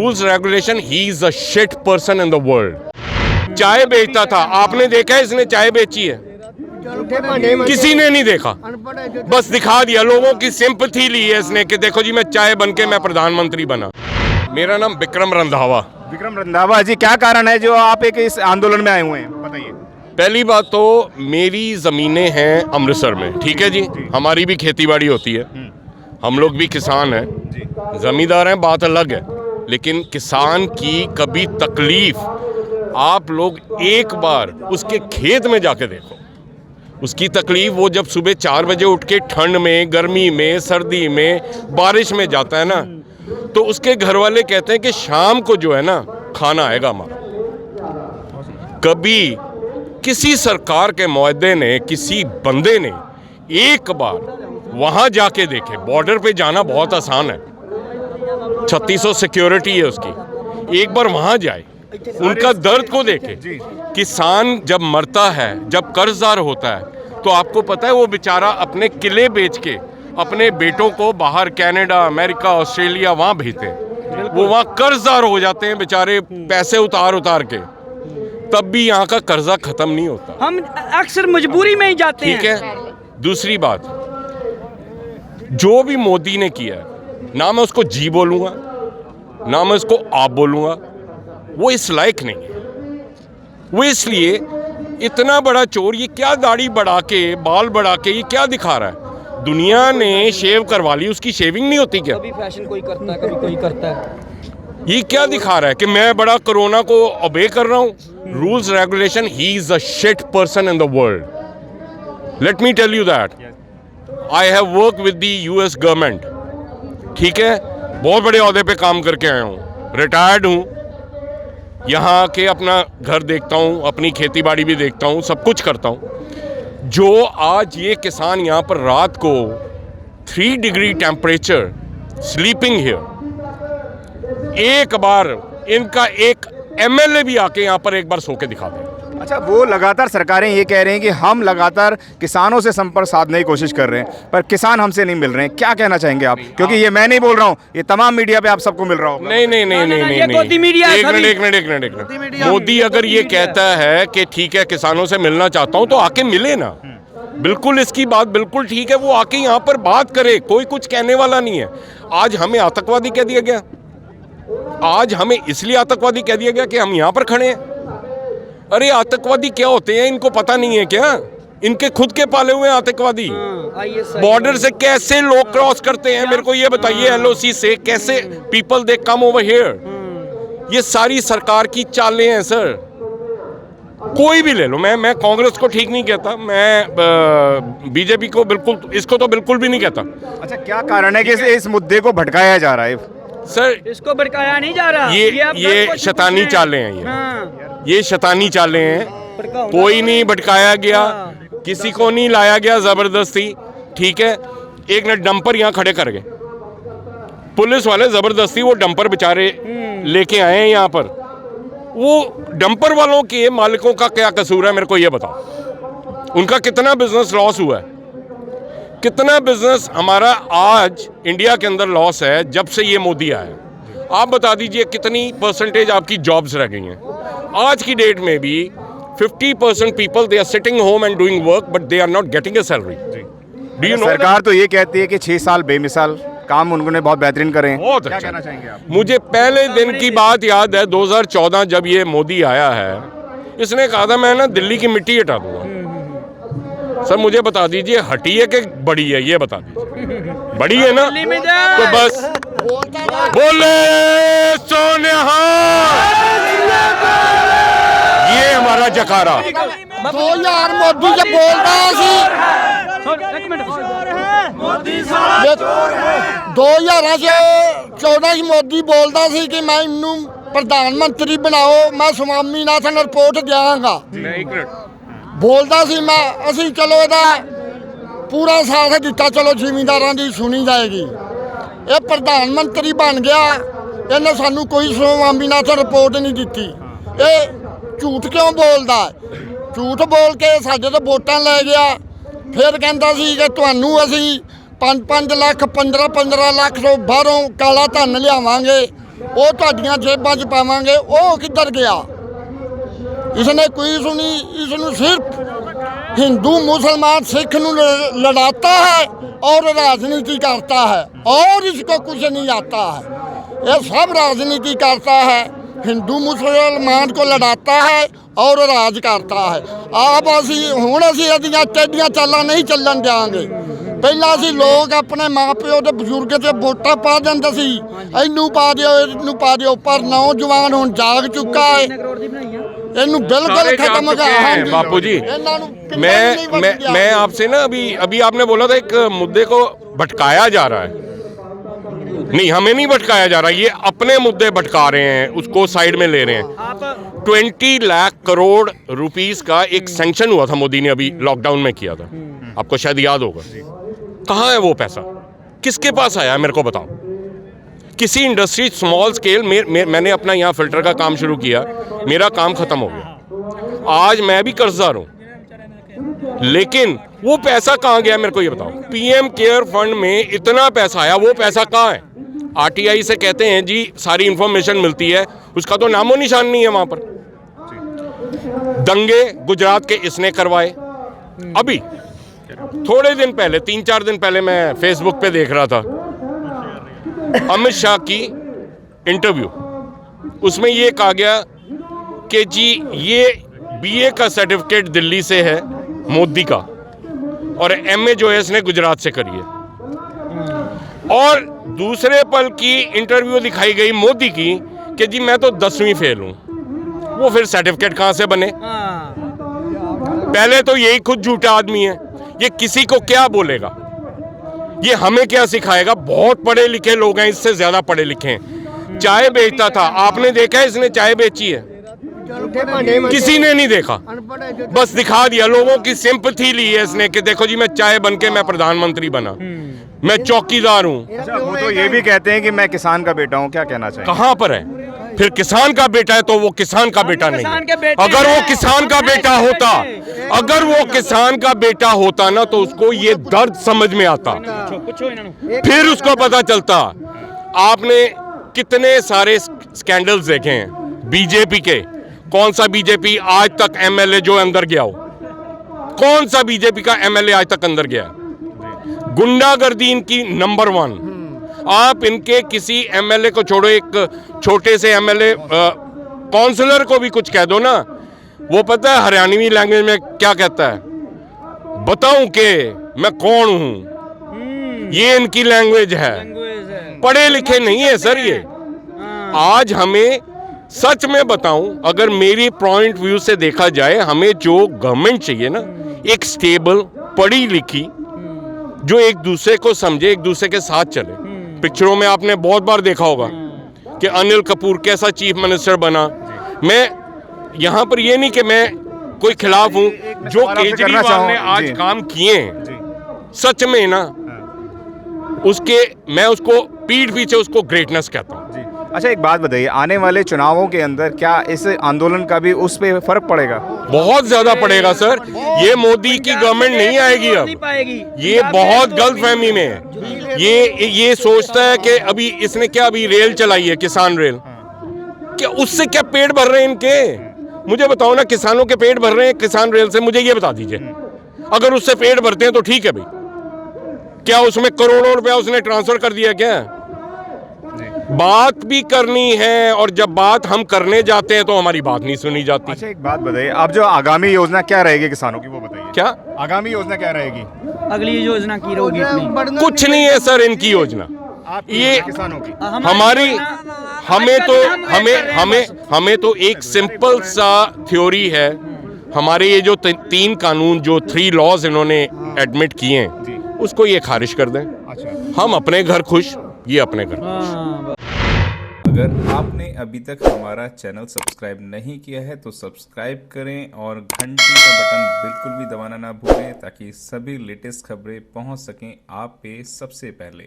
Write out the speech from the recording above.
Rules regulation, he is the shit person in the world. चाय बेचता था, आपने देखा है इसने चाय बेची है? किसी ने नहीं देखा, बस दिखा दिया, लोगों की सिंपैथी ली है इसने कि देखो जी मैं चाय बन के मैं प्रधानमंत्री बना। मेरा नाम विक्रम रंधावा। विक्रम रंधावा जी, क्या कारण है जो आप एक इस आंदोलन में आए हुए हैं, बताइए। पहली बात तो मेरी ज़मीनें हैं अमृतसर में, ठीक है जी, हमारी भी खेतीबाड़ी होती है, हम लोग भी किसान हैं, ज़मींदार हैं, बात अलग है, लेकिन किसान की कभी तकलीफ आप लोग एक बार उसके खेत में जाके देखो, उसकी तकलीफ वो जब सुबह 4 बजे उठ के ठंड में, गर्मी में, सर्दी में, बारिश में जाता है ना, तो उसके घर वाले कहते हैं कि शाम को जो है ना खाना आएगा हमारा। कभी किसी सरकार के मुआहदे ने, किसी बंदे ने एक बार वहाँ जाके देखे? बॉर्डर पे जाना बहुत आसान है, 3600 सिक्योरिटी है उसकी, एक बार वहाँ जाए, उनका दर्द को देखे। किसान जब मरता है, जब कर्जदार होता है, तो आपको पता है वो बेचारा अपने किले बेच के अपने बेटों को बाहर कनाडा, अमेरिका, ऑस्ट्रेलिया वहाँ भेजते हैं, वो वहाँ कर्जदार हो जाते हैं बेचारे, पैसे उतार उतार के, तब भी यहाँ का कर्जा खत्म नहीं होता। हम अक्सर मजबूरी में ही जाते हैं। ठीक है, दूसरी बात, जो भी मोदी ने किया है, ना मैं उसको जी बोलूँगा, ना मैं उसको आप बोलूँगा, वो इस लायक नहीं है। वो इसलिए इतना बड़ा चोर, ये क्या दाढ़ी बढ़ा के, बाल बढ़ा के, ये क्या दिखा रहा है? दुनिया ने शेव करवा ली, उसकी शेविंग नहीं होती क्या? कभी फैशन कोई करता है, कभी कोई करता है। ये क्या दिखा रहा है कि मैं बड़ा कोरोना को ओबे कर रहा हूँ? Rules regulation, he is the shit person in the world. Let me tell you that, I have work with the US government, ठीक है, बहुत बड़े ओहदे पे काम करके आया हूँ, रिटायर्ड हूँ, यहाँ के अपना घर देखता हूँ, अपनी खेती बाड़ी भी देखता हूँ, सब कुछ करता हूँ। जो आज ये किसान यहाँ पर रात को 3 डिग्री टेम्परेचर स्लीपिंग हियर, एक बार इनका एक MLA भी आके यहाँ पर एक बार सो के दिखा दे। अच्छा, वो लगातार सरकारें ये कह रहे हैं कि हम लगातार किसानों से संपर्क साधने की कोशिश कर रहे हैं, पर किसान हमसे नहीं मिल रहे हैं, क्या कहना चाहेंगे आप? क्योंकि ये मैं नहीं बोल रहा हूँ, ये तमाम मीडिया पे आप सबको मिल रहा होगा। नहीं नहीं नहीं नहीं नहीं, एक मिनट, मोदी अगर ये कहता है कि ठीक है किसानों से मिलना चाहता हूँ, तो आके मिले ना, बिल्कुल इसकी बात बिल्कुल ठीक है, वो आके यहाँ पर बात करे, कोई कुछ कहने वाला नहीं है। आज हमें आतंकवादी कह दिया गया, आज हमें इसलिए आतंकवादी कह दिया गया कि हम यहाँ पर खड़े हैं। अरे आतंकवादी क्या होते हैं इनको पता नहीं है क्या? इनके खुद के पाले हुए आतंकवादी बॉर्डर से कैसे लोग क्रॉस करते हैं, मेरे को ये बताइए। LOC से कैसे people they come over here, ये सारी सरकार की चालें हैं सर। कोई भी ले लो, मैं कांग्रेस को ठीक नहीं कहता, मैं बीजेपी को बिल्कुल, इसको तो बिल्कुल भी नहीं कहता। अच्छा, क्या कारण है कि इस मुद्दे को भटकाया जा रहा है? सर इसको भड़काया नहीं जा रहा, ये शैतानी चालें हैं, ये शैतानी चालें हैं, कोई नहीं भटकाया गया, किसी को नहीं लाया गया जबरदस्ती, ठीक है। एक ने डंपर यहाँ खड़े कर गए, पुलिस वाले जबरदस्ती वो डंपर बेचारे लेके आए हैं यहाँ पर। वो डंपर वालों के मालिकों का क्या कसूर है, मेरे को ये बताओ। उनका कितना बिजनेस लॉस हुआ है, कितना बिजनेस हमारा आज इंडिया के अंदर लॉस है जब से ये मोदी आया। आप बता दीजिए कितनी परसेंटेज आपकी जॉब्स रह गई हैं। आज की डेट में भी 50% people they are sitting home and doing work but they are not getting a salary. Do you know? सरकार तो ये कहती है कि 6 साल बेमिसाल काम उन्होंने बहुत बेहतरीन करे हैं। बहुत क्या अच्छा कहना चाहेंगे आप? मुझे पहले दिन की बात याद है, 2014 जब ये मोदी आया है, इसने कहा था मैं ना दिल्ली की मिट्टी हटा दूंगा। सर मुझे बता दीजिए हटी है कि बड़ी है, ये बता दीजिए। बड़ी है ना, तो बस बोले सोनिया, ये हमारा जकारा। 2000 मोदी जब बोलता मोदी 2014 मोदी बोलता सी कि मैं इनू प्रधानमंत्री बनाओ, मैं स्वामीनाथन रिपोर्ट दियांगा, बोलता सी मैं, असी चलो ਇਹਦਾ पूरा साथ दिता, चलो ਜ਼ਿਮੀਂਦਾਰਾਂ ਦੀ सुनी जाएगी। ये प्रधानमंत्री बन गया, ਇਹਨੇ ਸਾਨੂੰ कोई स्वामीनाथन रिपोर्ट नहीं दी। ये झूठ क्यों बोलता है? झूठ बोल के ਸਾਡੇ ਤੋਂ ਵੋਟਾਂ ਲੈ ਗਿਆ, फिर ਕਹਿੰਦਾ ਸੀ ਕਿ ਤੁਹਾਨੂੰ ਅਸੀਂ 5-5 ਲੱਖ 15-15 ਲੱਖ ਤੋਂ ਬਾਹਰੋਂ ਕਾਲਾ ਧਨ ਲਿਆਵਾਂਗੇ, ਉਹ ਤੁਹਾਡੀਆਂ ਜੇਬਾਂ 'ਚ ਪਾਵਾਂਗੇ, ਉਹ ਕਿੱਧਰ ਗਿਆ? इसने कोई सुनी, इसने सिर्फ हिंदू मुसलमान सिख नू लड़ाता है और राजनीति करता है, और इसको कुछ नहीं आता है। ये सब राजनीति करता है, हिंदू मुसलमान को लड़ाता है और राज करता है। आप असी हुण असी इहदियां टेढ़ियां चालां नहीं चलन देंगे। पहला असी लोग अपने माँ प्यो के बजुर्ग से वोटां पा देंदे सी, इनू पा दिओ इनू पा दिओ, पर नौजवान हुण जाग चुका है, इनू बिल्कुल खत्म कर। हाँ जी बापू जी, इन्हां नू पिंडां च नहीं वड़न दिया। मैं आपसे ना अभी आपने बोला था एक मुद्दे को भटकाया जा रहा है। नहीं, हमें नहीं भटकाया जा रहा, ये अपने मुद्दे भटका रहे हैं, उसको साइड में ले रहे हैं। 20 लाख करोड़ रुपीस का एक सैंक्शन हुआ था, मोदी ने अभी लॉकडाउन में किया था, आपको शायद याद होगा। कहाँ है वो पैसा? किसके पास आया है मेरे को बताओ। किसी इंडस्ट्री स्मॉल स्केल में मैंने अपना यहाँ फिल्टर का काम शुरू किया, मेरा काम खत्म हो गया, आज मैं भी कर्जदार हूँ, लेकिन वो पैसा कहाँ गया मेरे को ये बताओ। पीएम केयर फंड में इतना पैसा आया, वो पैसा कहाँ है? आरटीआई से कहते हैं जी सारी इंफॉर्मेशन मिलती है, उसका तो नामो निशान नहीं है वहां पर। दंगे गुजरात के इसने करवाए, अभी थोड़े दिन पहले 3-4 दिन पहले मैं फेसबुक पे देख रहा था अमित शाह की इंटरव्यू, उसमें ये कहा गया कि जी ये बीए का सर्टिफिकेट दिल्ली से है मोदी का, और एमए जो है इसने गुजरात से करी है। और दूसरे पल की इंटरव्यू दिखाई गई मोदी की कि जी मैं तो 10वीं फेल हूं। वो फिर सर्टिफिकेट कहां से बने? पहले तो यही खुद झूठा आदमी है, ये किसी को क्या बोलेगा, ये हमें क्या सिखाएगा? बहुत पढ़े लिखे लोग हैं, इससे ज्यादा पढ़े लिखे हैं। चाय बेचता था, आपने देखा है इसने चाय बेची है? किसी ने नहीं देखा, बस दिखा दिया, लोगों की सिंपैथी ली है इसने कि देखो जी मैं चाय बन के मैं प्रधानमंत्री बना, मैं चौकीदार हूँ। अच्छा, वो तो ये भी कहते हैं कि मैं किसान का बेटा हूँ, क्या कहना चाहिए? कहाँ पर है? फिर किसान का बेटा है तो वो किसान का बेटा नहीं है। अगर वो किसान का बेटा होता, अगर वो किसान का बेटा होता ना, तो उसको ये दर्द समझ में आता, फिर उसको पता चलता। आपने कितने सारे स्कैंडल्स देखे हैं बीजेपी के, कौन सा बीजेपी आज तक एमएलए जो अंदर गया हो? कौन सा बीजेपी का एमएलए आज तक अंदर गया? गुंडागर्दी इनकी नंबर 1। आप इनके किसी एमएलए को छोड़ो, एक छोटे से एमएलए काउंसलर को भी कुछ कह दो ना, वो पता है हरियाणवी लैंग्वेज में क्या कहता है? बताऊं कि मैं कौन हूं? ये इनकी लैंग्वेज है, पढ़े लिखे नहीं है सर ये। आज हमें सच में बताऊं, अगर मेरी पॉइंट व्यू से देखा जाए, हमें जो गवर्नमेंट चाहिए ना, एक स्टेबल पढ़ी लिखी, जो एक दूसरे को समझे, एक दूसरे के साथ चले। पिक्चरों में आपने बहुत बार देखा होगा कि अनिल कपूर कैसा चीफ मिनिस्टर बना। मैं यहाँ पर ये नहीं कि मैं कोई खिलाफ हूँ, जो केजरीवाल ने आज काम किए हैं सच में ना, उसके मैं उसको पीठ पीछे उसको ग्रेटनेस कहता हूँ। अच्छा, एक बात बताइए, आने वाले चुनावों के अंदर क्या इस आंदोलन का भी उस पे फर्क पड़ेगा? बहुत ज्यादा पड़ेगा सर। ये मोदी की गवर्नमेंट नहीं आएगी अब, ये बहुत गलतफहमी में है। ये सोचता है कि अभी इसने क्या अभी रेल चलाई है, किसान रेल, क्या उससे क्या पेट भर रहे हैं इनके? मुझे बताओ ना, किसानों के पेट भर रहे हैं किसान रेल से? मुझे ये बता दीजिए। अगर उससे पेट भरते हैं तो ठीक है भाई, क्या उसमें करोड़ों रुपया उसने ट्रांसफर कर दिया क्या? बात भी करनी है, और जब बात हम करने जाते हैं तो हमारी बात नहीं सुनी जाती। अच्छा, एक बात बताइए, अब जो आगामी योजना क्या रहेगी किसानों की, वो बताइए। क्या आगामी योजना क्या रहेगी? अगली योजना की होगी? कुछ नहीं है सर इनकी योजना, ये किसानों की हमारी हमें तो एक सिंपल सा थ्योरी है। हमारे ये जो 3 कानून, जो 3 लॉज इन्होंने एडमिट किए हैं, उसको ये खारिज कर दें। अच्छा, हम अपने घर खुश, ये अपने घर खुश। अगर आपने अभी तक हमारा चैनल सब्सक्राइब नहीं किया है तो सब्सक्राइब करें और घंटी का बटन बिल्कुल भी दबाना ना भूलें, ताकि सभी लेटेस्ट खबरें पहुंच सकें आप पे सबसे पहले।